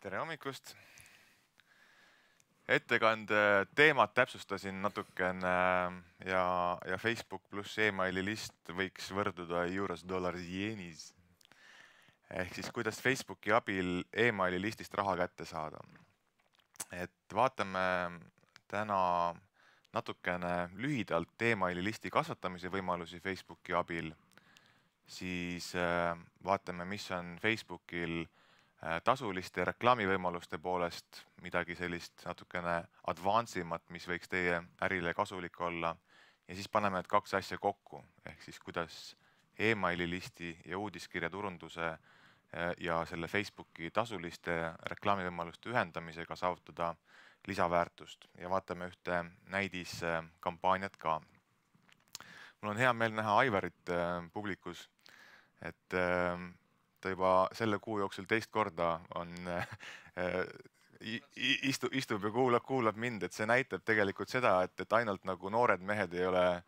Tere hommikust! Ettekande teemat täpsustasin natukene ja Facebook pluss emaili list võiks võrduda euros, dollaris, jeenis. Ehk siis kuidas Facebooki abil emaili listist raha kätte saada. Et vaatame täna natukene lühidalt emaili listi kasvatamise võimalusi Facebooki abil. Siis vaatame, mis on Facebookil tasuliste reklaamivõimaluste poolest midagi sellist natukene advansimat, mis võiks teie ärile kasulik olla. Ja siis paneme need kaks asja kokku, ehk siis kuidas emaili listi ja uudiskirja turunduse ja selle Facebooki tasuliste reklaamivõimaluste ühendamisega saavutada lisaväärtust ja vaatame ühte näidiskampaaniat ka. Mul on hea meel näha Aivarit publikus, et ta juba selle kuu jooksul teist korda istub ja kuulab mind, et see näitab tegelikult seda, et ainult nagu noored mehed ei ole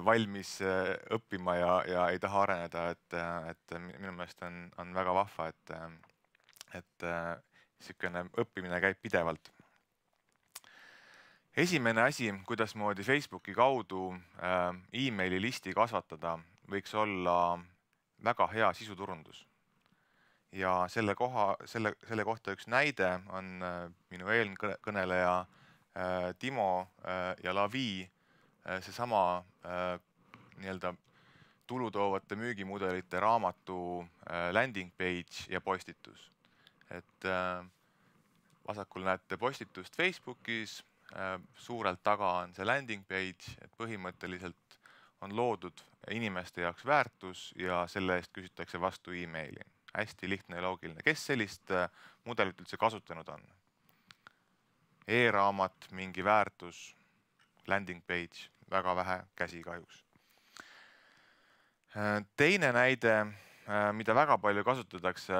valmis õppima ja ei taha areneda, et minu meelest on väga vahva, et niisugune õppimine käib pidevalt. Esimene asi, kuidasmoodi Facebooki kaudu emaili listi kasvatada, võiks olla väga hea sisuturundus. Ja selle kohta üks näide on minu eelkõneleja Timo ja Lavi seesama nii-öelda tulutoovate müügimudelite raamatu landing page ja postitus. Et vasakul näete postitust Facebookis, suurelt taga on see landing page, et põhimõtteliselt on loodud inimeste jaoks väärtus ja selle eest küsitakse vastu emaili. Hästi lihtne ja loogiline. Kes sellist mudelit üldse kasutanud on? E-raamat, mingi väärtus, landing page, väga vähe käsi kahjuks. Teine näide, mida väga palju kasutatakse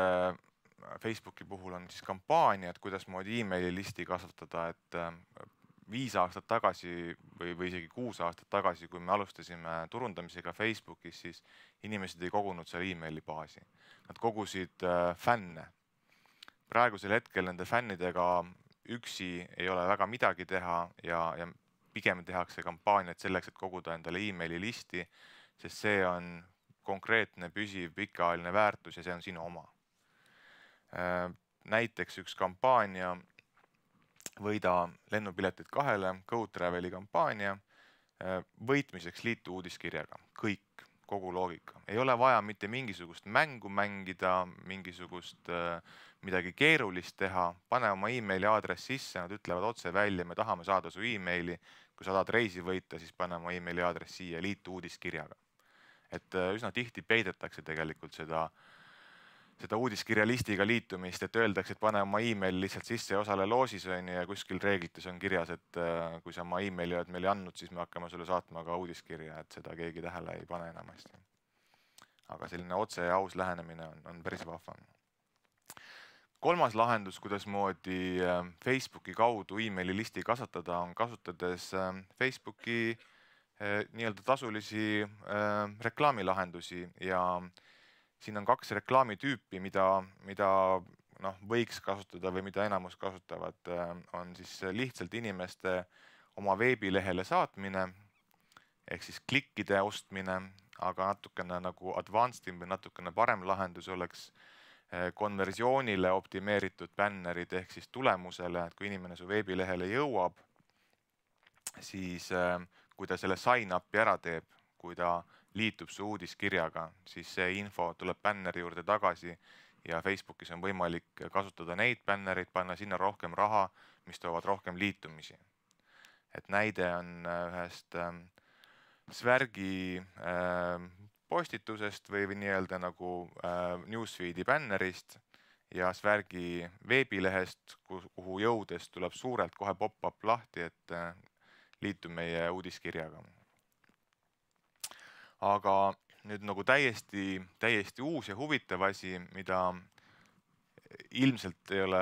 Facebooki puhul on siis kampaaniad, kuidasmoodi emaili listi kasvatada, et 5 aastat tagasi või isegi 6 aastat tagasi, kui me alustasime turundamisega Facebookis, siis inimesed ei kogunud seal emaili baasi. Nad kogusid fänne. Praegusel hetkel nende fännidega üksi ei ole väga midagi teha ja pigem tehakse kampaaniat selleks, et koguda endale emaili listi, sest see on konkreetne, püsiv, pikaajaline väärtus ja see on sinu oma. Näiteks üks kampaania võida lennupiletid 2, GoTraveli kampaania, võitmiseks liitu uudiskirjaga. Kõik, kogu loogika. Ei ole vaja mitte mingisugust mängu mängida, mingisugust midagi keerulist teha. Pane oma emaili aadress sisse, nad ütlevad otse välja, me tahame saada su emaili. Kui sa tahad reisi võita, siis pane oma emaili aadress siia, liitu uudiskirjaga. Et üsna tihti peidetakse tegelikult seda uudiskirja listiga liitumist, et öeldakse, et pane oma email lihtsalt sisse ja osale loosis ja kuskil reeglites on kirjas, et kui sa oma emaili oled meile andnud, siis me hakkame sulle saatma ka uudiskirja, et seda keegi tähele ei pane enamasti. Aga selline otse ja aus lähenemine on päris vahva. Kolmas lahendus, kuidasmoodi Facebooki kaudu emaili listi kasvatada, on kasutades Facebooki nii-öelda tasulisi reklaamilahendusi ja siin on 2 reklaamitüüpi, mida võiks kasutada või mida enamus kasutavad, on siis lihtsalt inimeste oma veebilehele saatmine, ehk siis klikkide ostmine, aga natukene nagu advanced või natukene parem lahendus oleks konversioonile optimeeritud bännerid, ehk siis tulemusele, et kui inimene su veebilehele jõuab, siis kui ta selle sign-up'i ära teeb, kui ta liitub su uudiskirjaga, siis see info tuleb bänneri juurde tagasi ja Facebookis on võimalik kasutada neid bännereid, panna sinna rohkem raha, mis toovad rohkem liitumisi. Et näide on ühest Svärgi postitusest või nii-öelda nagu newsfeedi bännerist ja Svärgi veebilehest, kuhu jõudes tuleb suurelt kohe pop-up lahti, et liitu meie uudiskirjaga. Aga nüüd nagu täiesti uus ja huvitav asi, mida ilmselt ei ole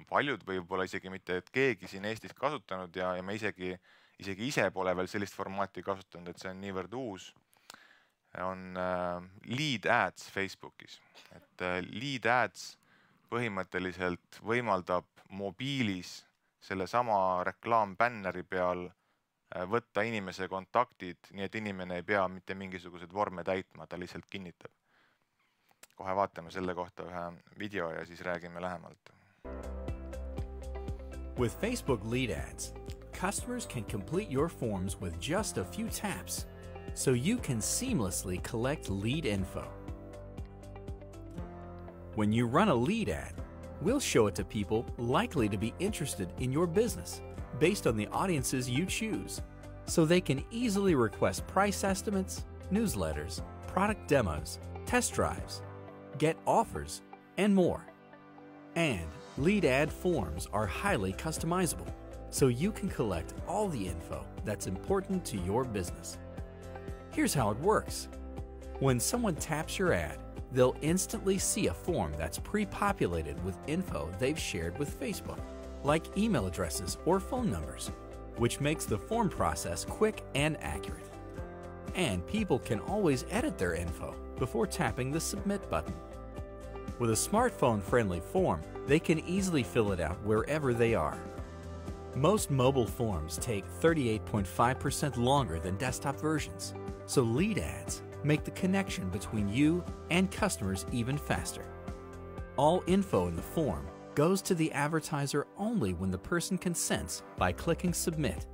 paljud või võib-olla isegi mitte, et keegi siin Eestis kasutanud ja me isegi ise pole veel sellist formaati kasutanud, et see on niivõrd uus, on lead ads Facebookis. Et lead ads põhimõtteliselt võimaldab mobiilis selle sama reklaambänneri peal võtta inimese kontaktid, nii et inimene ei pea mitte mingisuguseid vorme täitma, ta lihtsalt kinnitab. Kohe vaatame selle kohta ühe video ja siis räägime lähemalt. With Facebook lead ads, customers can complete your forms with just a few taps, so you can seamlessly collect lead info. When you run a lead ad, we'll show it to people likely to be interested in your business based on the audiences you choose, so they can easily request price estimates, newsletters, product demos, test drives, get offers, and more. And lead ad forms are highly customizable, so you can collect all the info that's important to your business. Here's how it works. When someone taps your ad, they'll instantly see a form that's pre-populated with info they've shared with Facebook, like email addresses or phone numbers, which makes the form process quick and accurate. And people can always edit their info before tapping the Submit button. With a smartphone-friendly form, they can easily fill it out wherever they are. Most mobile forms take 38.5% longer than desktop versions, so lead ads make the connection between you and customers even faster. All info in the form goes to the advertiser only when the person consents by clicking Submit.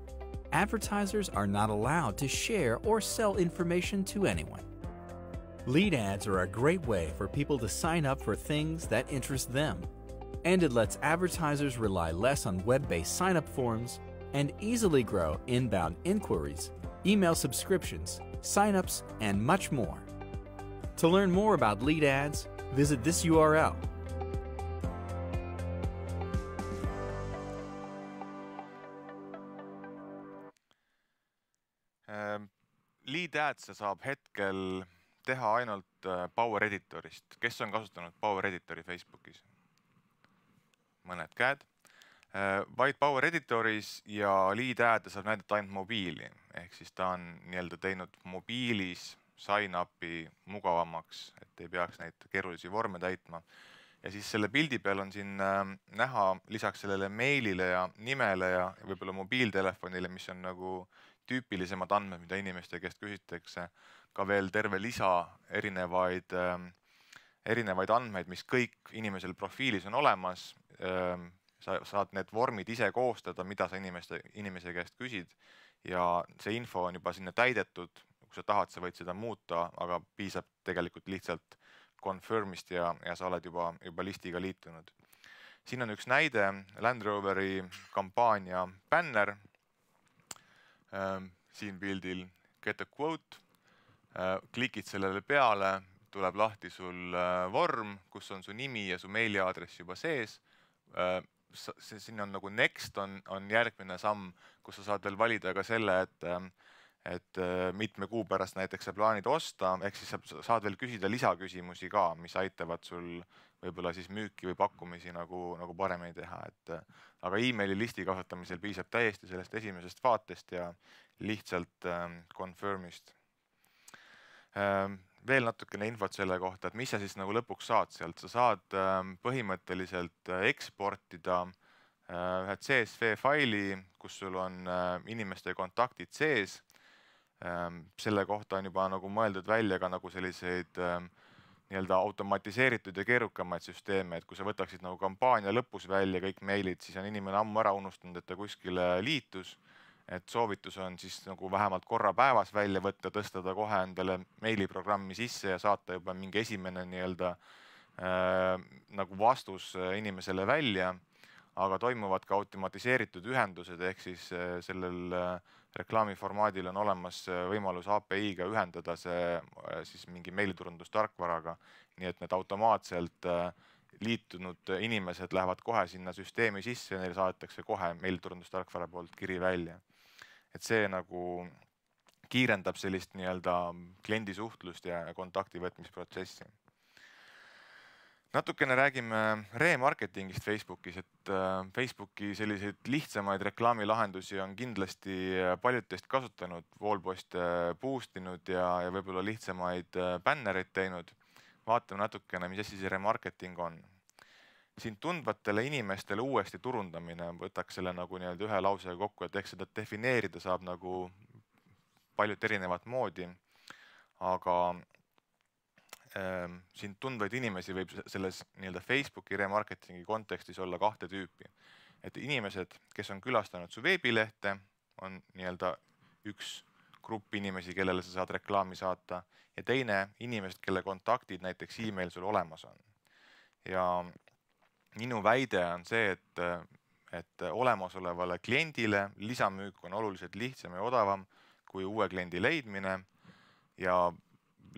Advertisers are not allowed to share or sell information to anyone. Lead ads are a great way for people to sign up for things that interest them, and it lets advertisers rely less on web-based sign-up forms and easily grow inbound inquiries, email subscriptions, sign-ups, and much more. To learn more about lead ads, visit this URL. Lead ads saab hetkel teha ainult Power Editorist. Kes on kasutanud Power Editori Facebookis? Mõned käed. Vaid Power Editoris ja lead ad saab näidata ainult mobiili. Ehk siis ta on teinud mobiilis sign-upi mugavamaks, et ei peaks neid keerulisi vorme täitma. Ja siis selle pildi peal on siin näha lisaks sellele meilile ja nimele ja võib-olla mobiiltelefonile, mis on nagu tüüpilisemad andmed, mida inimeste käest küsitakse, ka veel terve lisa erinevaid andmeid, mis kõik inimesel profiilis on olemas. Sa saad need vormid ise koostada, mida sa inimese käest küsid ja see info on juba sinna täidetud. Kui sa tahad, sa võid seda muuta, aga piisab tegelikult lihtsalt confirmist ja sa oled juba listiga liitunud. Siin on üks näide Land Roveri kampaania bänner. Siin pildil get a quote. Klikid sellele peale, tuleb lahti sul vorm, kus on su nimi ja su meiliaadress juba sees. Siin on nagu next on järgmine samm, kus sa saad veel valida ka selle, et mitme kuu pärast näiteks sa plaanid osta, ehk siis sa saad veel küsida lisaküsimusi ka, mis aitavad sul võib-olla siis müüki või pakkumisi nagu paremini teha. Aga emaili listi kasutamisel piisab täiesti sellest esimesest vaatest ja lihtsalt confirmist. Veel natukene infot selle kohta, et mis sa siis nagu lõpuks saad sealt. Sa saad põhimõtteliselt eksportida ühe CSV faili, kus sul on inimeste kontaktid sees. Selle kohta on juba nagu mõeldud välja ka nagu selliseid automatiseeritud ja keerukamaid süsteeme, et kui sa võtaksid nagu kampaania lõpus välja kõik meilid, siis on inimene ammu ära unustanud, et ta kuskile liitus. Et soovitus on siis nagu vähemalt korra päevas välja võtta, tõsta ta kohe endale meiliprogrammi sisse ja saata juba mingi esimene nagu vastus inimesele välja. Aga toimuvad ka automatiseeritud ühendused, ehk siis sellel reklaamiformaadil on olemas võimalus API-ga ühendada see siis mingi meiliturundustarkvaraga, nii et need automaatselt liitunud inimesed lähevad kohe sinna süsteemi sisse ja neile saadetakse kohe meiliturundustarkvara poolt kiri välja. Et see nagu kiirendab sellist kliendi suhtlust ja kontakti võtmisprotsessi. Natukene räägime remarketingist Facebookis, et Facebooki selliseid lihtsamaid reklaamilahendusi on kindlasti paljud teist kasutanud, wallposte boostinud ja võib-olla lihtsamaid bännereid teinud. Vaatame natukene, mis asi see remarketing on. siin tundvatele inimestele uuesti turundamine, võtaks selle nagu nii-öelda ühe lausega kokku, et ehk seda defineerida saab nagu paljut erinevat moodi, aga siin tundvaid inimesi võib selles nii-öelda Facebooki remarketingi kontekstis olla kahte tüüpi. Et inimesed, kes on külastanud su veebilehte, on nii-öelda üks grupp inimesi, kellele sa saad reklaami saata, ja teine inimesed, kelle kontaktid, näiteks email sul olemas on. Ja minu väide on see, et olemasolevale kliendile lisamüük on oluliselt lihtsam ja odavam kui uue kliendi leidmine, ja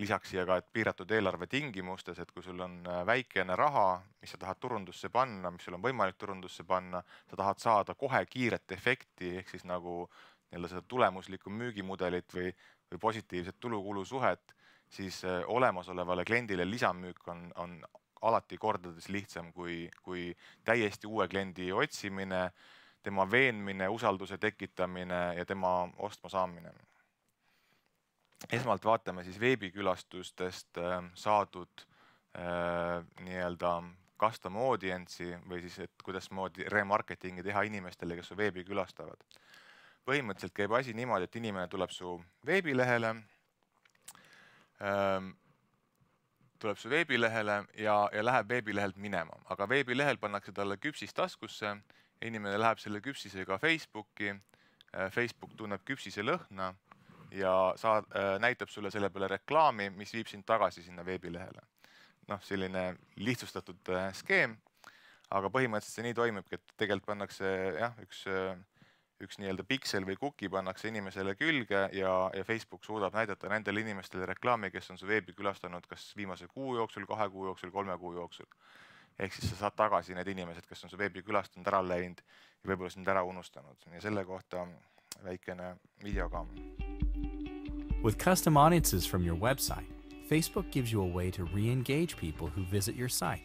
lisaks siia ka, et piiratud eelarve tingimustes, et kui sul on väikene raha, mis sa tahad turundusse panna, mis sul on võimalik turundusse panna, sa tahad saada kohe kiiret efekti, ehk siis nagu seda tulemuslikku müügimudelit või positiivset tulu-kulu suhet, siis olemasolevale kliendile lisamüük on alati kordades lihtsam kui täiesti uue kliendi otsimine, tema veenmine, usalduse tekitamine ja tema ostma saamine. Esmalt vaatame siis veebikülastustest saadud nii-öelda custom audience'i või siis, et kuidas moodi remarketingi teha inimestele, kes su veebi külastavad. Põhimõtteliselt käib asi niimoodi, et inimene tuleb su veebilehele ja läheb veebilehelt minema, aga veebilehel pannakse talle küpsis taskusse, inimene läheb selle küpsisega Facebooki, Facebook tunneb küpsise lõhna ja näitab sulle selle peale reklaami, mis viib sind tagasi sinna veebilehele. Noh, selline lihtsustatud skeem, aga põhimõtteliselt see nii toimibki, et tegelikult pannakse üks nii-öelda piksel või kuki pannakse inimesele külge ja Facebook suudab näidata nendele inimestele reklaami, kes on su veebi külastanud kas viimase kuu jooksul, 2 kuu jooksul, 3 kuu jooksul. Ehk siis sa saad tagasi need inimesed, kes on su veebi külastanud, ära läinud ja võib-olla sind ära unustanud. Ja selle kohta väikene video ka. With custom audiences from your website, Facebook gives you a way to re-engage people who visit your site,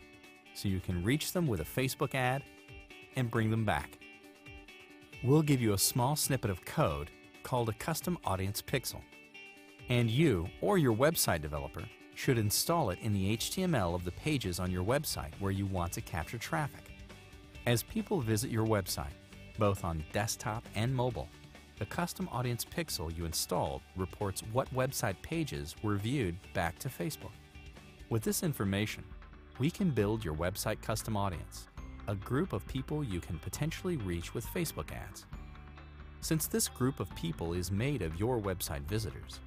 so you can reach them with a Facebook ad and bring them back. We'll give you a small snippet of code called a custom audience pixel, and you or your website developer should install it in the HTML of the pages on your website where you want to capture traffic. As people visit your website, both on desktop and mobile, the custom audience pixel you installed reports what website pages were viewed back to Facebook. With this information, we can build your website custom audience, a group of people you can potentially reach with Facebook ads. Since this group of people is made of your website visitors,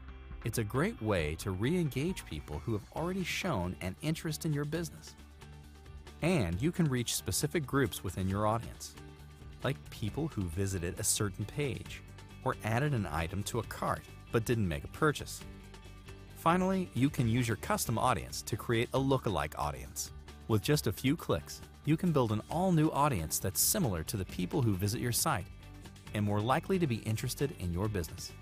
it's a great way to re-engage people who have already shown an interest in your business. And you can reach specific groups within your audience, like people who visited a certain page or added an item to a cart but didn't make a purchase. Finally, you can use your custom audience to create a lookalike audience. With just a few clicks, you can build an all-new audience that's similar to the people who visit your site and more likely to be interested in your business.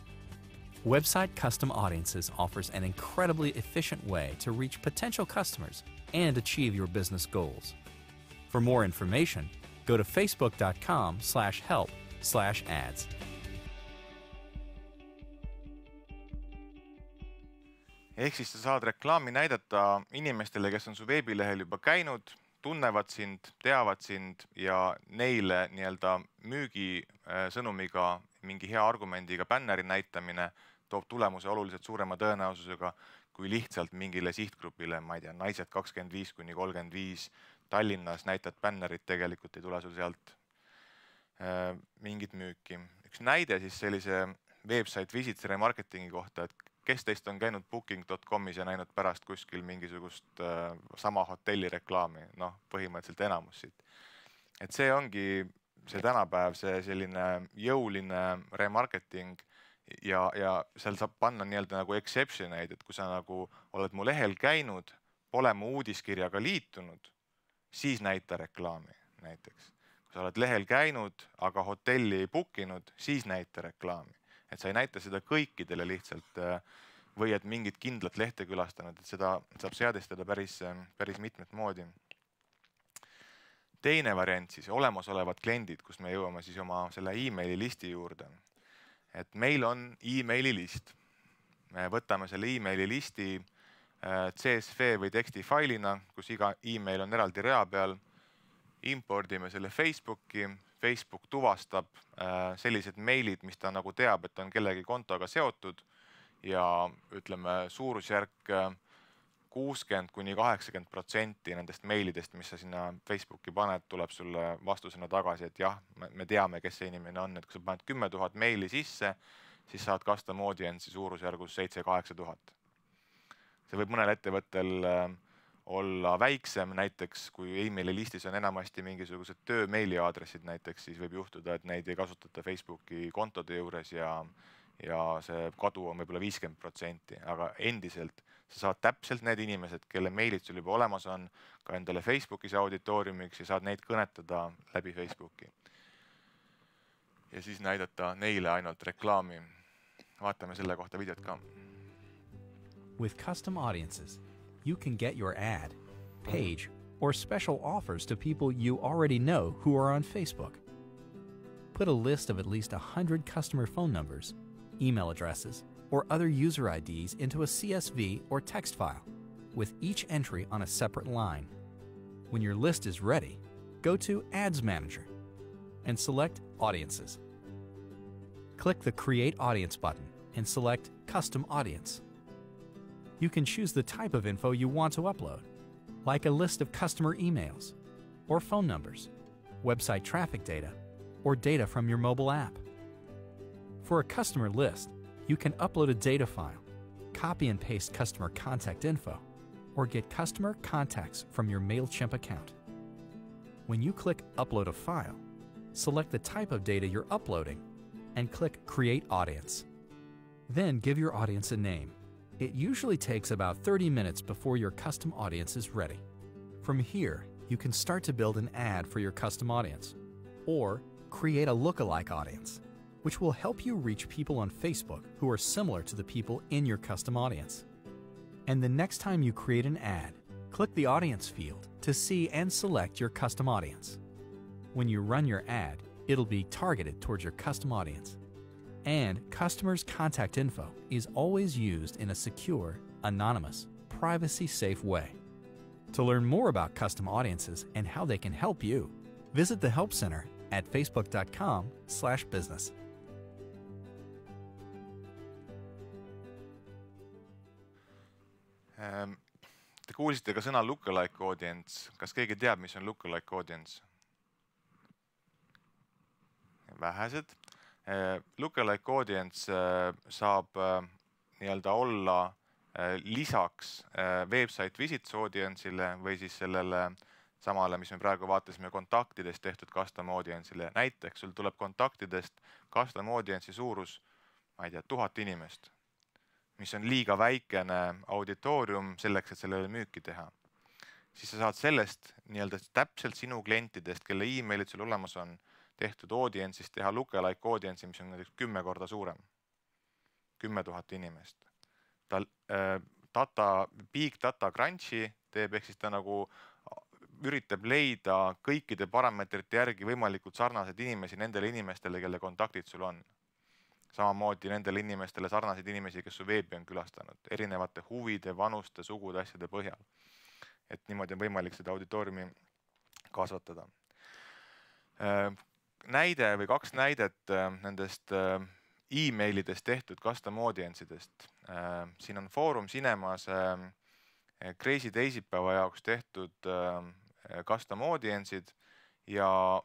Website Custom Audiences offers an incredibly efficient way to reach potential customers and achieve your business goals. For more information, go to facebook.com/help/ads. Ehk siis sa saad reklaami näidata inimestele, kes on su veebilehel juba käinud, tunnevad sind, teavad sind ja neile nii-öelda müügisõnumiga, mingi hea argumendiga bänneri näitamine toob tulemuse oluliselt suurema tõenäosusega kui lihtsalt mingile sihtgrupile, ma ei tea, naised 25–35 Tallinnas näitad bännerit, tegelikult ei tule sul sealt mingit müüki. Üks näide siis sellise website visit remarketingi kohta, et kes teist on käinud booking.comis ja näinud pärast kuskil mingisugust sama hotelli reklaami, noh, põhimõtteliselt enamus siit. Et see ongi see tänapäev, see selline jõuline remarketing ja seal saab panna nii-öelda nagu exception eid, et kui sa nagu oled mu lehel käinud, pole mu uudiskirjaga liitunud, siis näita reklaami näiteks. Kui sa oled lehel käinud, aga hotelli ei bookinud, siis näita reklaami. Et sa ei näita seda kõikidele lihtsalt või et mingit kindlat lehte külastanud, et seda saab seadistada päris mitmet moodi. Teine variant siis, olemasolevad kliendid, kus me jõuame siis oma selle e-maili listi juurde. Et meil on e-maili list. Me võtame selle e-maili listi CSV või tekstifailina, kus iga e-mail on eraldi rea peal. impordime selle Facebooki, Facebook tuvastab sellised meilid, mis ta nagu teab, et on kellegi kontoga seotud ja ütleme suurusjärk 60–80% nendest meilidest, mis sa sinna Facebooki paned, tuleb sulle vastusena tagasi, et jah, me teame, kes see inimene on, et kui sa paned 10 000 meili sisse, siis saad custom audience'i suurusjärgus 7–8 000. See võib mõnel ettevõttel olla väiksem, näiteks kui emaili listis on enamasti mingisugused töö meiliaadressid näiteks, siis võib juhtuda, et neid ei kasutata Facebooki kontode juures ja see kadu on võib-olla 50%, aga endiselt sa saad täpselt need inimesed, kelle meilid sul juba olemas on, ka endale Facebookis auditooriumiks ja saad neid kõnetada läbi Facebooki. Ja siis näidata neile ainult reklaami. Vaatame selle kohta videot ka. With custom audiences, you can get your ad, page, or special offers to people you already know who are on Facebook. Put a list of at least 100 customer phone numbers, email addresses, or other user IDs into a CSV or text file, with each entry on a separate line. When your list is ready, go to Ads Manager and select Audiences. Click the Create Audience button and select Custom Audience. You can choose the type of info you want to upload, like a list of customer emails, or phone numbers, website traffic data, or data from your mobile app. For a customer list, you can upload a data file, copy and paste customer contact info, or get customer contacts from your MailChimp account. When you click Upload a File, select the type of data you're uploading and click Create Audience. Then give your audience a name. It usually takes about 30 minutes before your custom audience is ready. From here, you can start to build an ad for your custom audience, or create a lookalike audience, which will help you reach people on Facebook who are similar to the people in your custom audience. And the next time you create an ad, click the audience field to see and select your custom audience. When you run your ad, it'll be targeted towards your custom audience. And customers' contact info is always used in a secure, anonymous, privacy-safe way. To learn more about custom audiences and how they can help you, visit the Help Center at facebook.com/business. Te kuulsite ka sõna lookalike audience. Kas keegi teab, mis on lookalike audience? Vähesed. Lookalike audience saab nii-öelda olla lisaks website visits audience'ile või siis sellele samale, mis me praegu vaatasime kontaktidest tehtud custom audience'ile. Näiteks sul tuleb kontaktidest custom audience'i suurus, ma ei tea, 1000 inimest, mis on liiga väikene auditoorium selleks, et sellele müüki teha. Siis sa saad sellest nii-öelda täpselt sinu klientidest, kelle e-mailid sul olemas on, tehtud audience'ist teha lookalike audience'i, mis on näiteks 10 korda suurem. 10 000 inimest. Big Data Crunchi teeb, ehk siis ta nagu üritab leida kõikide parameetrite järgi võimalikult sarnased inimesi nendele inimestele, kelle kontaktid sul on. Samamoodi nendele inimestele sarnaseid inimesi, kes su veebi on külastanud, erinevate huvide, vanuste, sugude, asjade põhjal. Et niimoodi on võimalik seda auditooriumi kasvatada. Näide või 2 näidet nendest e-mailidest tehtud custom audience'idest. Siin on Foorum Cinemas Crazy teisipäeva jaoks tehtud custom audience'id ja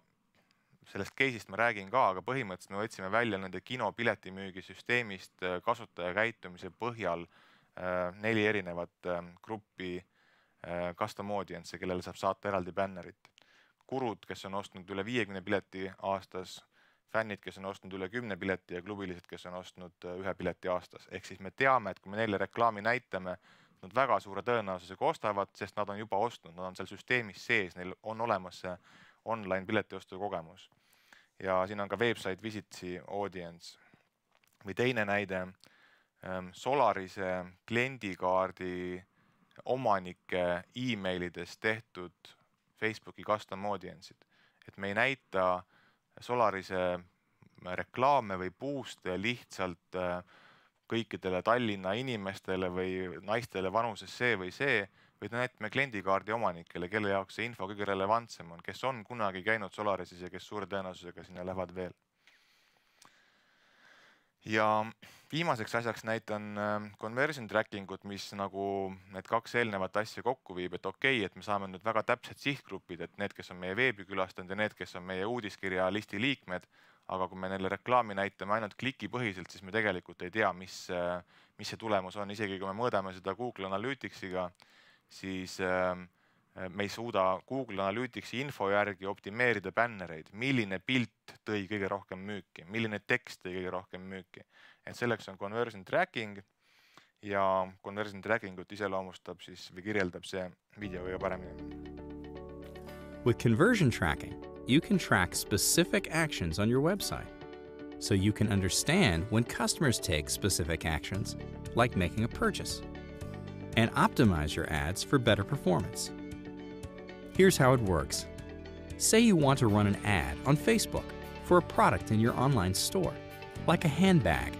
sellest case'ist ma räägin ka, aga põhimõtteliselt me võtsime välja nende kinopiletimüügisüsteemist kasutaja käitumise põhjal 4 erinevat gruppi custom audience, kellele saab saata eraldi bännerit. Kurud, kes on ostnud üle 50 pileti aastas, fännid, kes on ostnud üle 10 pileti ja klubilised, kes on ostnud 1 pileti aastas. Ehk siis me teame, et kui me neile reklaami näitame, nad väga suure tõenäosusega ostavad, sest nad on juba ostnud, nad on seal süsteemis sees, neil on olemas see online piletiostu kogemus. Ja siin on ka website visitsi audience. Või teine näide, Solarise kliendikaardi omanike e-mailidest tehtud Facebooki custom audience'id. Et me ei näita Solarise reklaame või boost'e lihtsalt kõikidele Tallinna inimestele või naistele vanuses see või see, või näitame kliendikaardi omanikele, kelle jaoks see info kõige relevantsem on, kes on kunagi käinud Solarisis ja kes suure tõenäosusega sinna lähevad veel. Ja viimaseks asjaks näitan conversion tracking ut, mis nagu need kaks eelnevat asja kokku viib, et okei, et me saame nüüd väga täpsed sihtgrupid, et need, kes on meie veebi külastanud ja need, kes on meie uudiskirja listi liikmed, aga kui me neile reklaami näitame ainult klikipõhiselt, siis me tegelikult ei tea, mis see tulemus on. Isegi kui me mõõdame seda Google Analyticsiga, siis me ei suuda Google Analyticsi info järgi optimeerida bännereid, milline pilt tõi kõige rohkem müüki, milline tekst tõi kõige rohkem müüki. Et selleks on conversion tracking ja conversion tracking ut iseloomustab siis või kirjeldab see video kõige paremini. With conversion tracking, you can track specific actions on your website, so you can understand when customers take specific actions, like making a purchase, and optimize your ads for better performance. Here's how it works. Say you want to run an ad on Facebook for a product in your online store, like a handbag.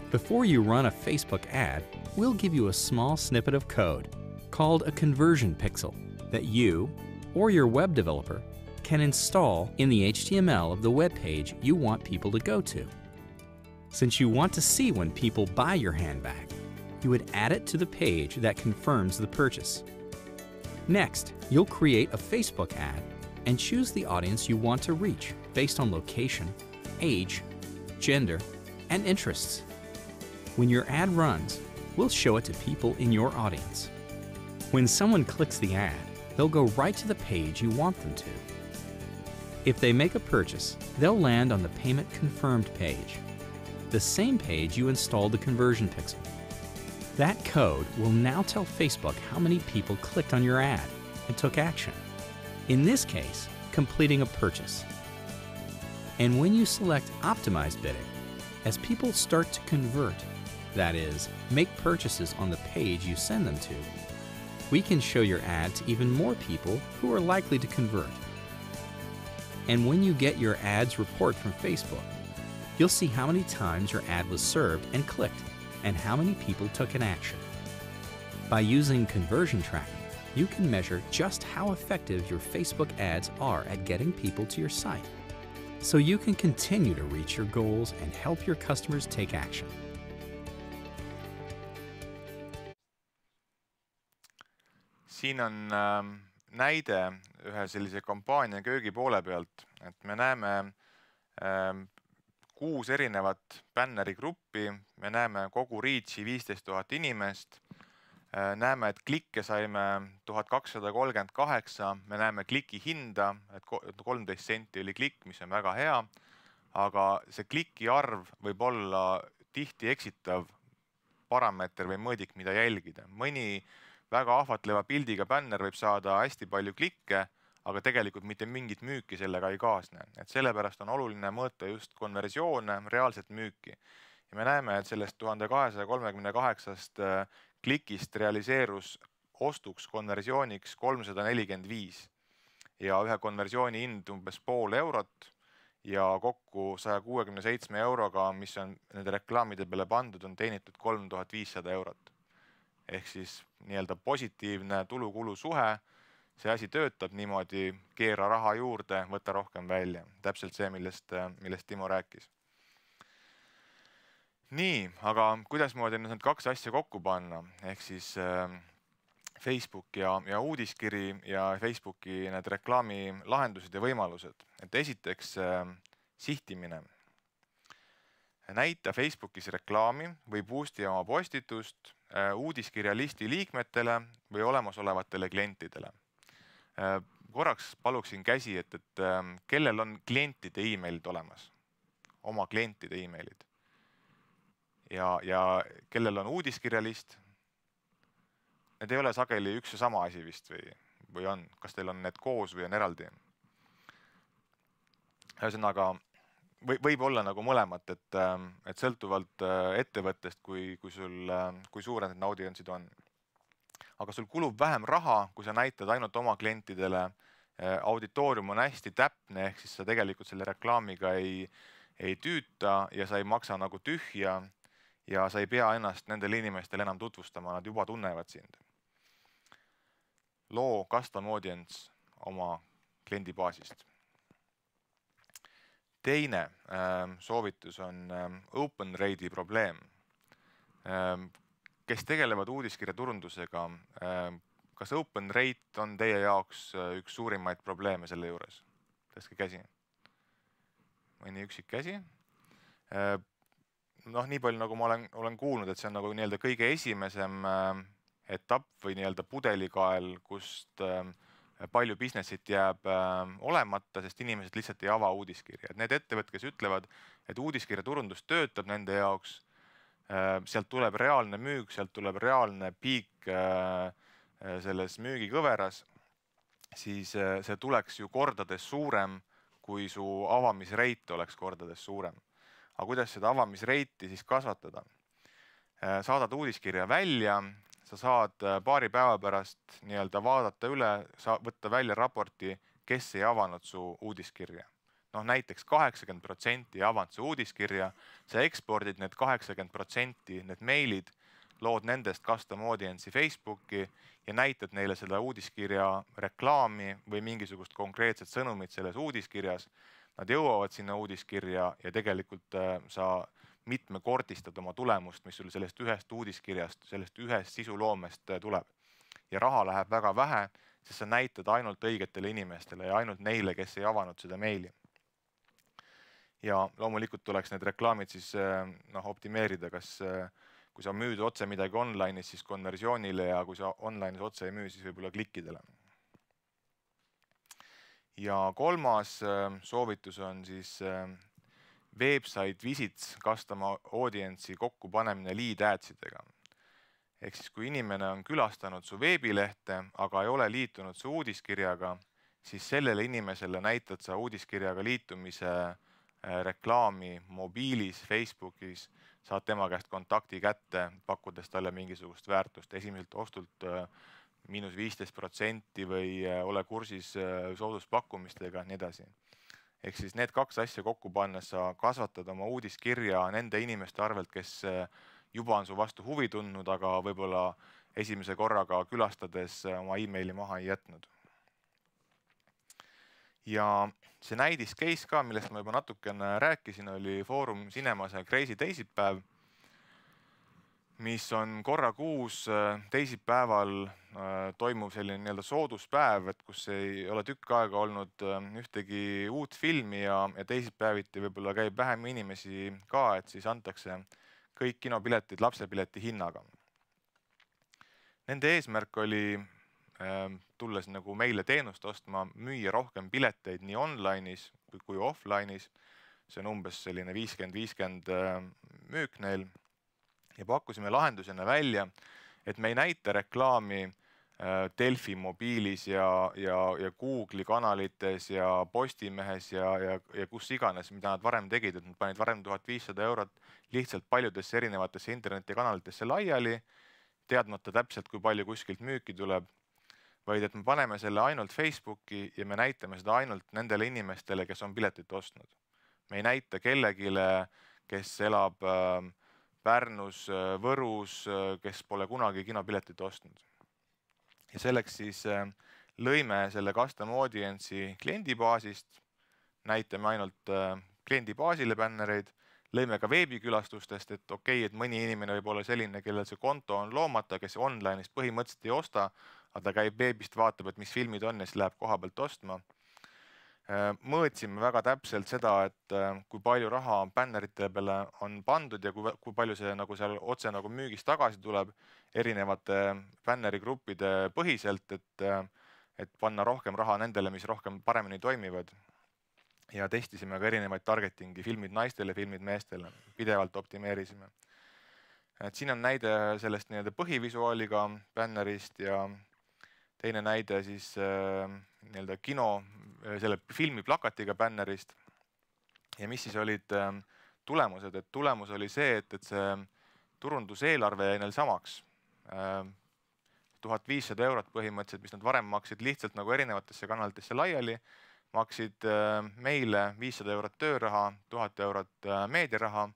Before you run a Facebook ad, we'll give you a small snippet of code called a conversion pixel that you or your web developer can install in the HTML of the web page you want people to go to. Since you want to see when people buy your handbag, you would add it to the page that confirms the purchase. Next, you'll create a Facebook ad and choose the audience you want to reach based on location, age, gender, and interests. When your ad runs, we'll show it to people in your audience. When someone clicks the ad, they'll go right to the page you want them to. If they make a purchase, they'll land on the Payment Confirmed page, the same page you installed the conversion pixel. That code will now tell Facebook how many people clicked on your ad and took action, in this case, completing a purchase. And when you select Optimize Bidding, as people start to convert, that is, make purchases on the page you send them to, we can show your ad to even more people who are likely to convert. And when you get your ads report from Facebook, you'll see how many times your ad was served and clicked, and how many people took an action. By using conversion tracking, you can measure just how effective your Facebook ads are at getting people to your site, so you can continue to reach your goals and help your customers take action. Siin on näide ühe sellise kampaania köögi poole pealt, et me näeme 6 erinevat bänneri gruppi, me näeme kogu reach'i 15 000 inimest, näeme, et klikke saime 1238, me näeme kliki hinda, et 13 senti oli klikk, mis on väga hea, aga see kliki arv võib olla tihti eksitav parameeter või mõõdik, mida jälgida. Mõni väga ahvatleva pildiga bänner võib saada hästi palju klikke, aga tegelikult mitte mingit müüki sellega ei kaasne. Et sellepärast on oluline mõõta just konversioone, reaalset müüki. Ja me näeme, et sellest 1238 klikist realiseerus ostuks konversiooniks 345 ja ühe konversiooni hind umbes €0,5 ja kokku 167 euroga, mis on nende reklaamide peale pandud, on teenitud 3500 eurot. Ehk siis nii-öelda positiivne tulu-kulu suhe, see asi töötab niimoodi, keera raha juurde, võta rohkem välja. Täpselt see, millest Timo rääkis. Nii, aga kuidas moodi need 2 asja kokku panna? Ehk siis Facebook ja uudiskiri ja Facebooki need reklaami lahendused ja võimalused. Et esiteks sihtimine. Näita Facebookis reklaami või boosti oma postitust uudiskirja listi liikmetele või olemasolevatele klientidele. Korraks paluksin käsi, et kellel on klientide e-mailid olemas, oma klientide e-mailid ja kellel on uudiskirjalist. Need ei ole sageli üks ja sama asi vist või on, kas teil on need koos või on eraldi. Ühesõnaga, võib olla nagu mõlemat, et sõltuvalt ettevõttest, kui suured need audientsid on. Aga sul kulub vähem raha, kui sa näitad ainult oma klientidele. Auditoorium on hästi täpne, ehk siis sa tegelikult selle reklaamiga ei tüüta ja sa ei maksa nagu tühja ja sa ei pea ennast nendele inimestele enam tutvustama, nad juba tunnevad sind. loo custom audience oma kliendibaasist. Teine soovitus on OpenRate'i probleem. Kes tegelevad uudiskirja turundusega, kas OpenRate on teie jaoks üks suurimaid probleeme selle juures? Tõstke käsi. Mõni üksik käsi. Nii palju nagu ma olen kuulnud, et see on nagu nii-öelda kõige esimesem etapp või nii-öelda pudelikael, kust palju businessit jääb olemata, sest inimesed lihtsalt ei ava uudiskirja. Need ettevõtted, kes ütlevad, et uudiskirja turundus töötab nende jaoks, sealt tuleb reaalne müük, sealt tuleb reaalne piik selles müügikõveras, siis see tuleks ju kordades suurem, kui su avamisreit oleks kordades suurem. Aga kuidas seda avamisreiti siis kasvatada? Saadad uudiskirja välja, sa saad paari päeva pärast nii-öelda vaadata üle, võtta välja raporti, kes ei avanud su uudiskirja. Näiteks 80% ei avanud su uudiskirja, sa ekspordid need 80%, need meilid, lood nendest custom audience'i Facebooki ja näitad neile seda uudiskirja reklaami või mingisugust konkreetset sõnumit selles uudiskirjas. Nad jõuavad sinna uudiskirja ja tegelikult sa mitmekordistad oma tulemust, mis sul sellest ühest uudiskirjast, sellest ühest sisuloomest tuleb. Ja raha läheb väga vähe, sest sa näitad ainult õigetele inimestele ja ainult neile, kes ei avanud seda meili. Ja loomulikult tuleks need reklaamid siis optimeerida, kas kui sa müüd otse midagi online'is, siis konversioonile ja kui sa online'is otse ei müü, siis võib-olla klikkidele. Ja kolmas soovitus on siis website visits custom audience'i kokkupanemine lead adsidega. Ehk siis kui inimene on külastanud su veebilehte, aga ei ole liitunud su uudiskirjaga, siis sellele inimesele näitad sa uudiskirjaga liitumise reklaami mobiilis, Facebookis, saad tema käest kontakti kätte, pakkudes talle mingisugust väärtust, esimeselt ostult -15% või ole kursis sooduspakkumistega, nii edasi. Ehk siis need kaks asja kokku pannes sa kasvatad oma uudiskirja nende inimeste arvelt, kes juba on su vastu huvi tundnud, aga võib-olla esimese korraga külastades oma e-maili maha ei jätnud. Ja see näidis case ka, millest ma juba natukene rääkisin, oli Foorum Cinemase Crazy teisipäev, mis on korra kuus teisipäeval toimuv selline nii-öelda sooduspäev, et kus ei ole tükk aega olnud ühtegi uut filmi ja teisipäeviti võib-olla käib vähem inimesi ka, et siis antakse kõik kinopiletid lapsepileti hinnaga. Nende eesmärk oli tulles nagu meile teenust ostma, müüa rohkem pileteid nii online'is kui offline'is. See on umbes selline 50-50 müük neil. Ja pakkusime lahendusena välja, et me ei näita reklaami Delfi mobiilis ja Google'i kanalites ja Postimehes ja kus iganes, mida nad varem tegid, et nad panid varem 1500 eurot lihtsalt paljudesse erinevatesse internetikanalitesse laiali, teadmata täpselt, kui palju kuskilt müüki tuleb, vaid et me paneme selle ainult Facebooki ja me näitame seda ainult nendele inimestele, kes on piletit ostnud. Me ei näita kellegile, kes elab Pärnus, Võrus, kes pole kunagi kinopiletit ostnud. Ja selleks siis lõime selle custom audience'i kliendibaasist, näitame ainult kliendibaasile bännereid, lõime ka veebikülastustest, et okei, et mõni inimene võib olla selline, kellel see konto on loomata, kes online'is põhimõtteliselt ei osta, aga ta käib veebist, vaatab, et mis filmid on ja siis läheb koha pealt ostma. Mõõtsime väga täpselt seda, et kui palju raha bännerite peale on pandud ja kui palju see nagu seal otse nagu müügist tagasi tuleb erinevate bännerigruppide põhiselt, et panna rohkem raha nendele, mis rohkem paremini toimivad. Ja testisime ka erinevaid targetingi, filmid naistele, filmid meestele, pidevalt optimeerisime. Et siin on näide sellest nii-öelda põhivisuaaliga bännerist ja teine näide siis nii-öelda kino, selle filmi plakatiga bännerist. Ja mis siis olid tulemused? Et tulemus oli see, et see turunduseelarve jäi neil samaks. 1500 eurot põhimõtteliselt, mis nad varem maksid lihtsalt nagu erinevatesse kanalitesse laiali, maksid meile 500 eurot tööraha, 1000 eurot meediaraha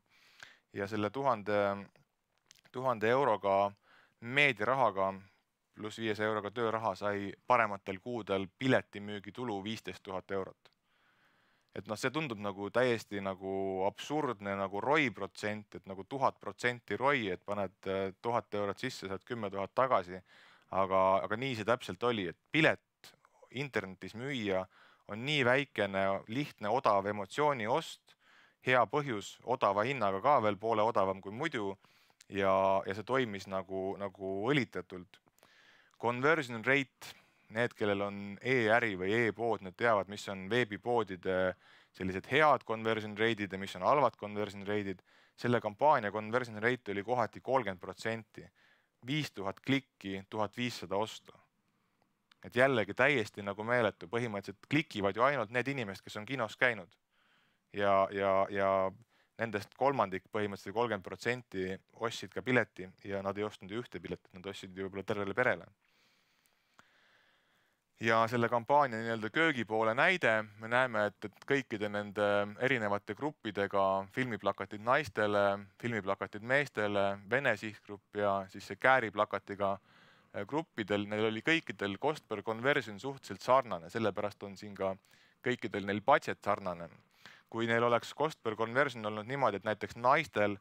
ja selle 1000 euroga meediarahaga pluss 500 euroga tööraha sai parematel kuudel piletimüügi tulu 15 000 eurot. Et noh, see tundub nagu täiesti nagu absurdne nagu ROI protsent, et nagu 1000% ROI, et paned 1000 eurot sisse, saad 10 000 tagasi. Aga nii see täpselt oli, et pilet internetis müüa on nii väikene, lihtne, odav emotsiooni ost, hea põhjus, odava hinnaga ka veel poole odavam kui muidu ja see toimis nagu õlitatult. Conversion rate, need, kellel on e-äri või e-pood, need teavad, mis on veebipoodide sellised head conversion rate'id ja mis on halvad conversion rate'id. Selle kampaania conversion rate oli kohati 30%, 5000 klikki, 1500 ostu. Et jällegi täiesti nagu meeletu, põhimõtteliselt klikivad ju ainult need inimesed, kes on kinos käinud. Ja nendest kolmandik, põhimõtteliselt 30% ostsid ka pileti ja nad ei ostnud ühte piletit, nad ostsid ju võib-olla tervele perele. Ja selle kampaania nii-öelda köögipoole näide, me näeme, et kõikide nende erinevate gruppidega, filmiplakatid naistele, filmiplakatid meestele, Vene sihtgrupp ja siis see kääriplakatiga gruppidel, neil oli kõikidel cost per conversion suhteliselt sarnane, sellepärast on siin ka kõikidel neil budget sarnane. Kui neil oleks cost per conversion olnud niimoodi, et näiteks naistel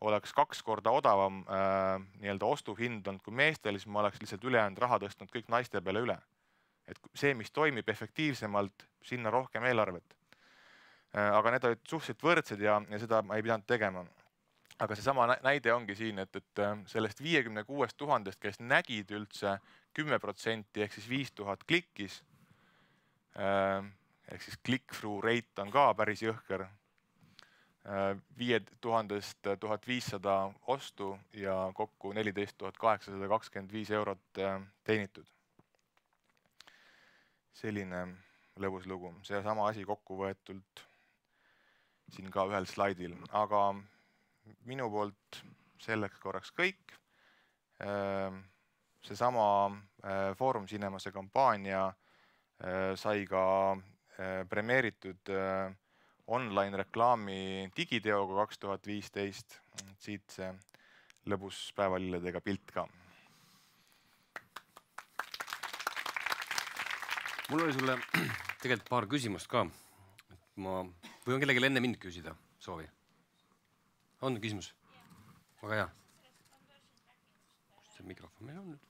oleks 2 korda odavam nii-öelda ostuhind olnud kui meestel, siis ma oleks lihtsalt ülejäänud raha tõstnud kõik naiste peale üle. Et see, mis toimib efektiivsemalt, sinna rohkem eelarvet. Aga need olid suhteliselt võrdsed ja seda ma ei pidanud tegema. Aga see sama näide ongi siin, et sellest 56 000, kes nägid üldse 10% ehk siis 5000 klikkis, ehk siis click-through rate on ka päris jõhker, 5000-st 1500 ostu ja kokku 14 825 eurot teenitud. Selline lõbus lugu. See sama asi kokku võetult siin ka ühel slaidil. Aga minu poolt selleks korraks kõik. Seesama Foorum Cinemase kampaania sai ka premeeritud online reklaami digiteoga 2015. Siit see lõbus päevalilledega pilt ka. Mul oli sulle tegelikult paar küsimust ka. Või on kellelgi enne mind küsida soovi? On küsimus? Väga hea. Kust see mikrofon meil on nüüd?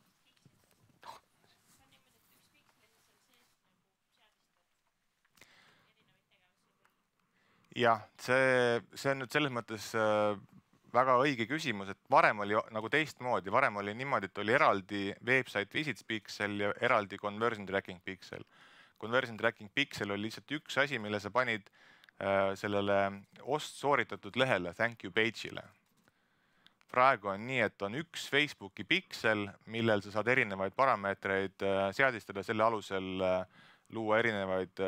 Jah, see on nüüd selles mõttes väga õige küsimus, et varem oli nagu teistmoodi. Varem oli niimoodi, et oli eraldi website visits pixel ja eraldi conversion tracking pixel. Conversion tracking pixel oli lihtsalt üks asi, mille sa panid sellele ost sooritatud lehele, thank you page'ile. Praegu on nii, et on üks Facebooki pixel, millel sa saad erinevaid parameetreid seadistada, selle alusel luua erinevaid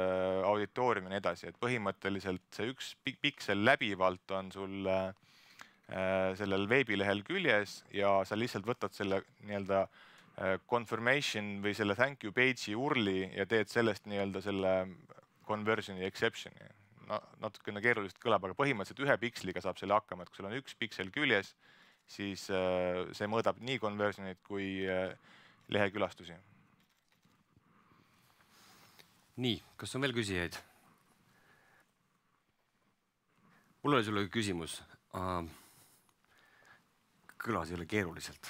auditooriumi ja nii edasi. Et põhimõtteliselt see üks pixel läbivalt on sul sellel veebilehel küljes ja sa lihtsalt võtad selle nii-öelda confirmation või selle thank you page'i urli ja teed sellest nii-öelda selle conversioni exception'i. Natukene keeruliselt kõlab, aga põhimõtteliselt ühe piksliga saab selle hakkama, et kui sul on üks piksel küljes, siis see mõõdab nii conversionit kui lehekülastusi. Nii, kas on veel küsijaid? Mul oli sulle küsimus. Kõlas jälle keeruliselt.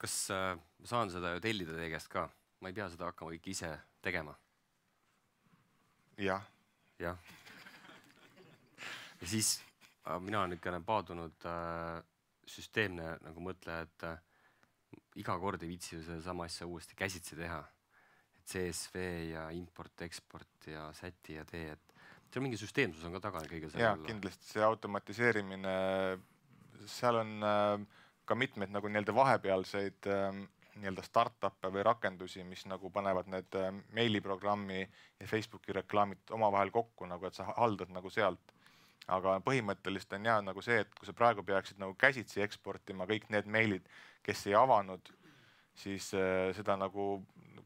Kas ma saan seda ju tellida teie käest ka? Ma ei pea seda hakkama kõik ise tegema. Jah. Jah. Ja siis mina olen ikka paadunud süsteemne nagu mõtle, et iga kord ei viitsi seda sama asja uuesti käsitsi teha. Et CSV ja import, export ja säti ja tee, et see on mingi süsteemsus on ka taga kõige selle. Jah, kindlasti see automatiseerimine, seal on ka mitmeid nagu nii-öelda vahepealseid nii-öelda startup'e või rakendusi, mis nagu panevad need meiliprogrammi ja Facebooki reklaamid omavahel kokku, nagu et sa haldad nagu sealt. Aga põhimõtteliselt on nagu see, et kui sa praegu peaksid nagu käsitsi eksportima kõik need meilid, kes ei avanud, siis seda nagu,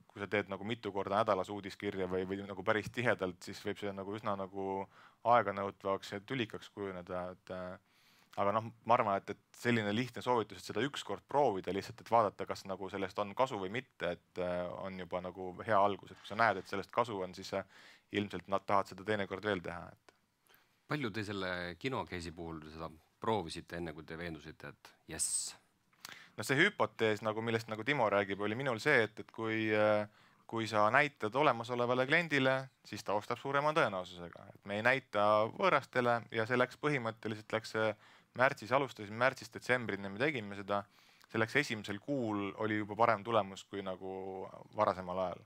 kui sa teed nagu mitu korda nädalas uudiskirja või nagu päris tihedalt, siis võib see nagu üsna nagu aeganõutvaks ja tülikaks kujuneda. aga noh, ma arvan, et selline lihtne soovitus, et seda ükskord proovida lihtsalt, et vaadata, kas nagu sellest on kasu või mitte, et on juba nagu hea algus, et kui sa näed, et sellest kasu on, siis sa ilmselt tahad seda teinekord veel teha. Palju te selle kinokeisi puhul seda proovisite enne, kui te veendusite, et jess? No see hüpotees, nagu millest nagu Timo räägib, oli minul see, et kui sa näitad olemasolevale kliendile, siis ta ostab suurema tõenäosusega. Et me ei näita võõrastele ja see läks põhimõtteliselt märtsis, alustasime märtsist detsembrini, me tegime seda. See läks esimesel kuul oli juba parem tulemus kui nagu varasemal ajal.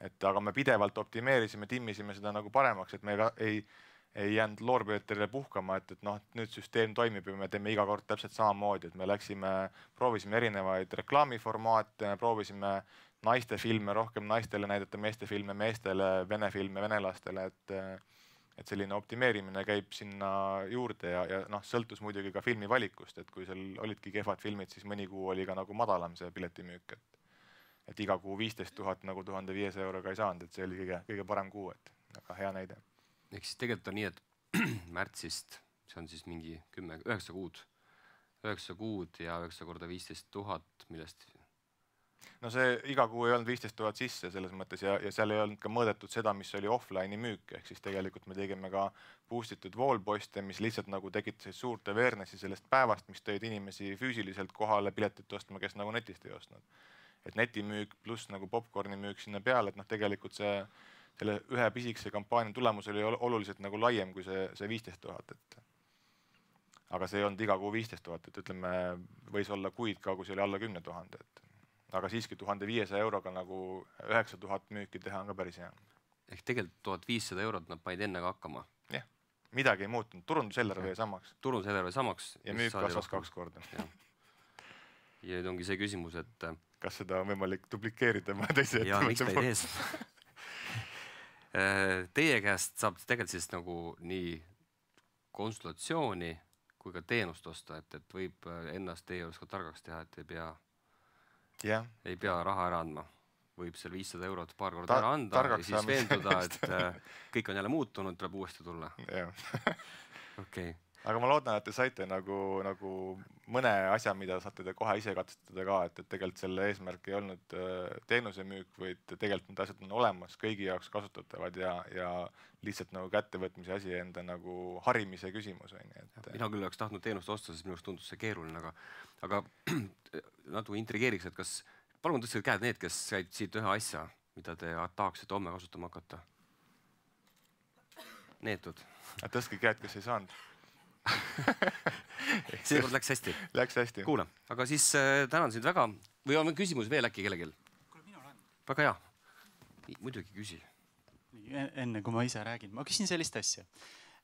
Aga me pidevalt optimeerisime, timmisime seda nagu paremaks, et me ei jäänud loorberitele puhkama, et noh, nüüd süsteem toimib ja me teeme iga kord täpselt samamoodi, et me proovisime erinevaid reklaamiformaate, proovisime naiste filme rohkem naistele näidata, meeste filme meestele, vene filme venelastele, et selline optimeerimine käib sinna juurde ja noh, sõltus muidugi ka filmi valikust, et kui seal olidki kehvad filmid, siis mõni kuu oli ka nagu madalam see piletimüük, et iga kuu 15 000 nagu 1500 euroga ei saanud, et see oli kõige parem kuu, et väga hea näide. Ehk siis tegelikult on nii, et märtsist, see on siis mingi 9 kuud ja 9 korda 15 000, millest? No see iga kuu ei olnud 15 000 sisse selles mõttes ja seal ei olnud ka mõõdetud seda, mis oli offline'i müük, ehk siis tegelikult me tegime ka boostitud wallposte, mis lihtsalt nagu tekitasid suurt awareness'i sellest päevast, mis tõid inimesi füüsiliselt kohale piletit ostma, kes nagu netist ei ostnud. Et netimüük pluss nagu popcorni müük sinna peale, et noh, tegelikult selle ühe pisikese kampaania tulemus oli oluliselt nagu laiem kui see 15 000, aga see ei olnud iga kuu 15 000, et ütleme, võis olla kuid ka, kui see oli alla 10 000, aga siiski 1500 euroga nagu 9000 müüki teha on ka päris hea. Ehk tegelikult 1500 eurot nad panid enne ka hakkama? Jah, midagi ei muutunud, turunduseelarve samaks. Turunduseelarve samaks. Ja müük kasvas 2 korda. Ja nüüd ongi see küsimus, et kas seda on võimalik duplikeerida teise ja miks ta ei tees? Teie käest saab tegelikult siis nagu nii konsultatsiooni kui ka teenust osta, et võib ennast teie juures ka targaks teha, et ei pea raha ära andma. Võib seal 500 eurot paar korda ära anda ja siis veenduda, et kõik on jälle muutunud, tuleb uuesti tulla. Okay. Aga ma loodan, et te saite nagu mõne asja, mida saate te kohe ise katsetada ka, et tegelikult selle eesmärk ei olnud teenusemüük, vaid tegelikult need asjad on olemas, kõigi jaoks kasutatavad ja lihtsalt nagu kättevõtmise asi enda nagu harimise küsimus. Mina küll oleks tahtnud teenust osta, sest minust tundus see keeruline, aga natuke intrigeeriks, et kas palun tõstke käed need, kes said siit ühe asja, mida te tahaksite homme kasutama hakata? Neetud. Tõstke käed, kes ei saanud. Seekord läks hästi. Läks hästi. Kuule, aga siis tänan sind väga. Või on küsimus veel äkki kellegil? Kuule, minul on. Väga hea. Muidugi küsi. Enne kui ma ise räägin, ma küsin sellist asja.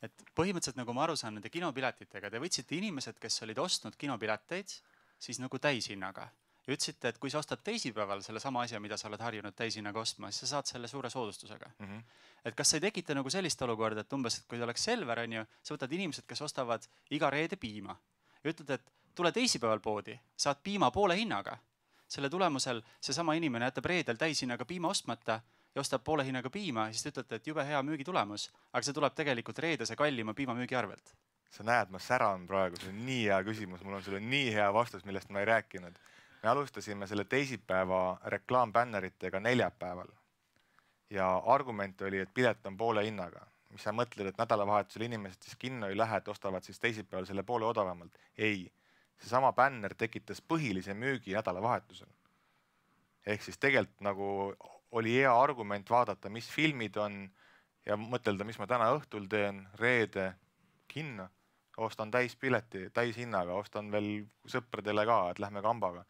Et põhimõtteliselt nagu ma aru saan nende kinopiletitega, te võtsite inimesed, kes olid ostnud kinopileteid, siis nagu täishinnaga. Ja ütlesite, et kui sa ostad teisipäeval selle sama asja, mida sa oled harjunud täishinnaga ostma, siis sa saad selle suure soodustusega. Et kas sa ei tekita nagu sellist olukorda, et umbes, et kui oleks Selver, sa võtad inimesed, kes ostavad iga reede piima ja ütled, et tule teisipäeval poodi, saad piima poole hinnaga. Selle tulemusel seesama inimene jätab reedel täishinnaga piima ostmata ja ostab poole hinnaga piima ja siis ütlete, et jube hea müügitulemus, aga see tuleb tegelikult reedese kallima piimamüügi arvelt. Sa näed, ma säran praegu, see on nii hea küsimus, mul on sulle nii hea vastus, millest ma ei rääkinud. Me alustasime selle teisipäeva reklaambänneritega neljapäeval ja argument oli, et pilet on poole hinnaga. Mis sa mõtled, et nädalavahetusel inimesed siis kinno ei lähe, et ostavad siis teisipäeval selle poole odavamalt? Ei. Seesama bänner tekitas põhilise müügi nädalavahetusel. Ehk siis tegelikult nagu oli hea argument vaadata, mis filmid on ja mõtelda, mis ma täna õhtul teen, reede, kinno. Ostan täispileti, täishinnaga, ostan veel sõpradele ka, et lähme kambaga.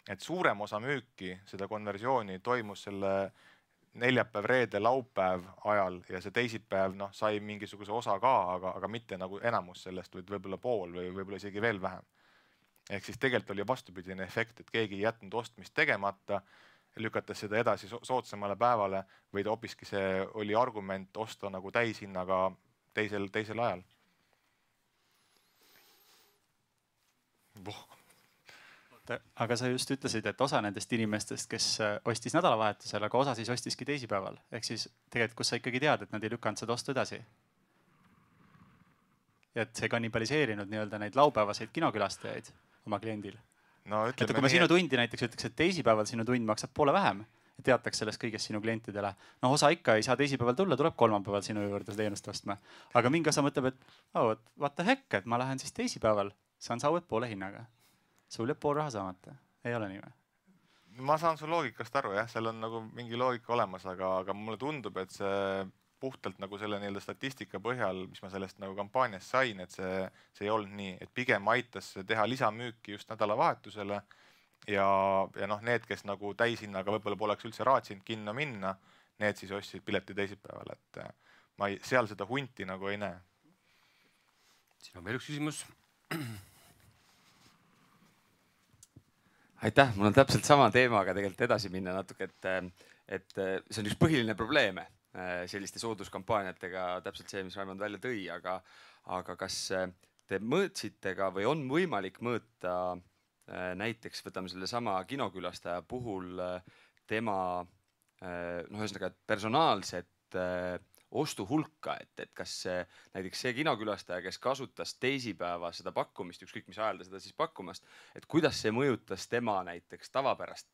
Et suurem osa müüki, seda konversiooni toimus selle neljapäev, reede, laupäev ajal ja see teisipäev sai mingisuguse osa ka, aga mitte nagu enamus sellest, võib-olla pool või võib-olla isegi veel vähem. Ehk siis tegelikult oli vastupidine efekt, et keegi ei jätnud ostmist tegemata, lükates seda edasi soodsamale päevale või hoopiski see oli argument osta nagu täishinnaga teisel ajal. Aga sa just ütlesid, et osa nendest inimestest, kes ostis nädalavahetusel, aga osa siis ostiski teisipäeval. Ehk siis tegelikult, kus sa ikkagi tead, et nad ei lükanud seda ostu edasi. ja et see kannibaliseerinud nii-öelda neid laupäevaseid kinokülastajaid oma kliendil. No, et kui ma sinu tundi näiteks ütleks, et teisipäeval sinu tund maksab poole vähem ja teataks sellest kõigest sinu klientidele. No osa ikka ei saa teisipäeval tulla, tuleb kolmapäeval sinu juurde teenust ostma. Aga mingi osa mõtleb, et what the heck, et ma lähen siis teisipäeval, saan saued poole hinnaga. Sul jääb pool raha saamata. Ei ole nii või? Ma saan su loogikast aru, jah, seal on nagu mingi loogika olemas, aga mulle tundub, et see puhtalt nagu selle nii-öelda statistika põhjal, mis ma sellest nagu kampaaniast sain, et see ei olnud nii, et pigem aitas teha lisamüüki just nädalavahetusele ja noh, need, kes nagu täishinnaga võib-olla poleks üldse raatsinud kinno minna, need siis ostsid pileti teisipäeval, et ma seal seda hunti nagu ei näe. Siin on veel üks küsimus. Aitäh, mul on täpselt sama teemaga tegelikult edasi minna natuke, et see on üks põhiline probleeme selliste sooduskampaaniatega, täpselt see, mis Raimond välja tõi, aga kas te mõõtsite ka või on võimalik mõõta näiteks, võtame selle sama kinokülastaja puhul tema ühesõnaga personaalset ostuhulka, et kas näiteks see kinokülastaja, kes kasutas teisipäeva seda pakkumist, ükskõik mis ajal ta seda siis pakkumast, et kuidas see mõjutas tema näiteks tavapärast,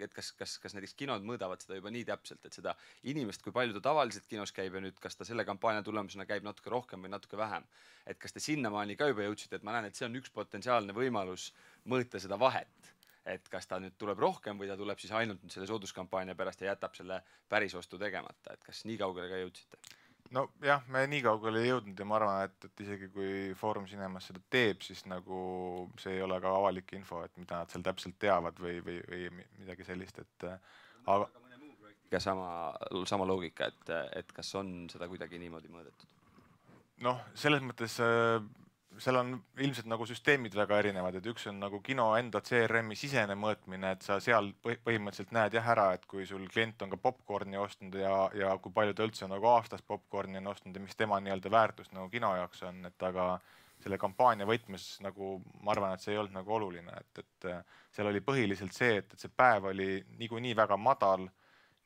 et kas näiteks kinod mõõdavad seda juba nii täpselt, et seda inimest, kui palju ta tavaliselt kinos käib ja nüüd kas ta selle kampaania tulemusena käib natuke rohkem või natuke vähem. Et kas te sinnamaani ka juba jõudsite, et ma näen, et see on üks potentsiaalne võimalus mõõta seda vahet. Et kas ta nüüd tuleb rohkem või ta tuleb siis ainult selle sooduskampaania pärast ja jätab selle päris ostu tegemata, et kas nii kaugele ka jõudsite? No jah, me nii kaugele ei jõudnud ja ma arvan, et isegi kui Foorum Cinemas seda teeb, siis nagu see ei ole ka avalik info, et mida nad seal täpselt teavad või midagi sellist, et aga mõne muu projektiga sama loogika, et kas on seda kuidagi niimoodi mõõdetud? Noh, selles mõttes seal on ilmselt nagu süsteemid väga erinevad, et üks on nagu kino enda CRM-i sisene mõõtmine, et sa seal põhimõtteliselt näed jah ära, et kui sul klient on ka popcorni ostnud ja kui palju ta üldse nagu aastas popcorni on ostnud ja mis tema nii-öelda väärtus nagu kino jaoks on, et aga selle kampaania võtmes nagu ma arvan, et see ei olnud nagu oluline, et seal oli põhiliselt see, et see päev oli niikuinii väga madal,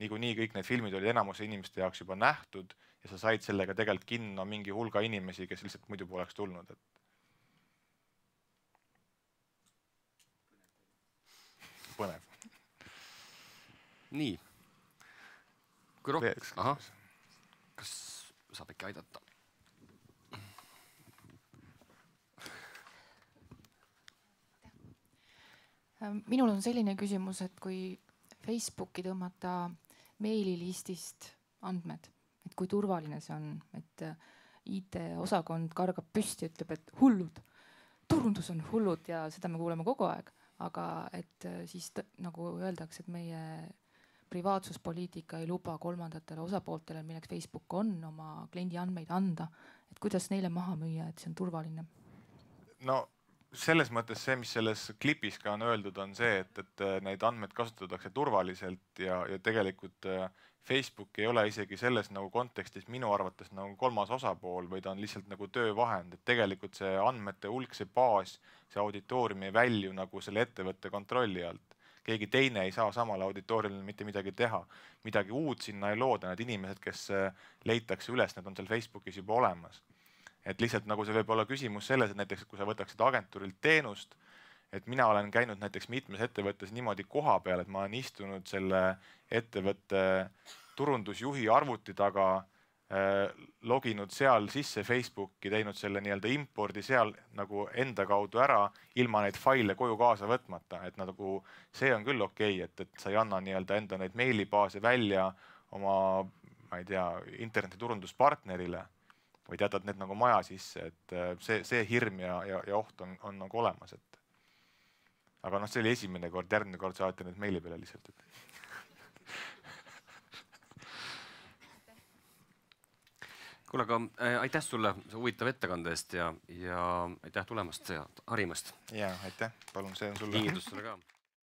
niikuinii kõik need filmid olid enamuse inimeste jaoks juba nähtud ja sa said sellega tegelikult kinno mingi hulga inimesi, kes lihtsalt muidu poleks tulnud, et põnev. Nii. Kui rohkem? Kas saab äkki aidata? Minul on selline küsimus, et kui Facebooki tõmmata meililistist andmed, et kui turvaline see on, et IT-osakond kargab püsti ja ütleb, et hullud, turundus on hullud ja seda me kuuleme kogu aeg. Aga et siis nagu öeldakse, et meie privaatsuspoliitika ei luba kolmandatele osapooltele, milleks Facebook on, oma kliendi andmeid anda. Et kuidas neile maha müüa, et see on turvaline? No selles mõttes see, mis selles klipis ka on öeldud, on see, et neid andmeid kasutatakse turvaliselt ja tegelikult Facebook ei ole isegi selles nagu kontekstis minu arvates nagu kolmas osapool, või ta on lihtsalt nagu töövahend, et tegelikult see andmete hulk, see baas, see auditoorium ei välju nagu selle ettevõtte kontrolli alt. Keegi teine ei saa samal auditooriumil mitte midagi teha. Midagi uut sinna ei looda, need inimesed, kes leitakse üles, need on seal Facebookis juba olemas. Et lihtsalt nagu see võib olla küsimus selles, et näiteks kui sa võtaksid agentuurilt teenust, et mina olen käinud näiteks mitmes ettevõttes niimoodi koha peal, et ma olen istunud selle ettevõtte turundusjuhi arvuti taga, loginud seal sisse Facebooki, teinud selle nii-öelda impordi seal nagu enda kaudu ära, ilma neid faile koju kaasa võtmata. Et nagu see on küll okei, et sa ei anna nii-öelda enda neid meilibaase välja oma, ma ei tea, internetiturunduspartnerile, vaid jätad need nagu maja sisse, et see hirm ja oht on nagu olemas, et aga noh, see oli esimene kord, järgmine kord saate need meili peale lihtsalt. Kuule, aga aitäh sulle huvitav ettekande eest ja aitäh tulemast ja harimast. Ja, aitäh. Palun, see on sulle. Kingitus sulle ka.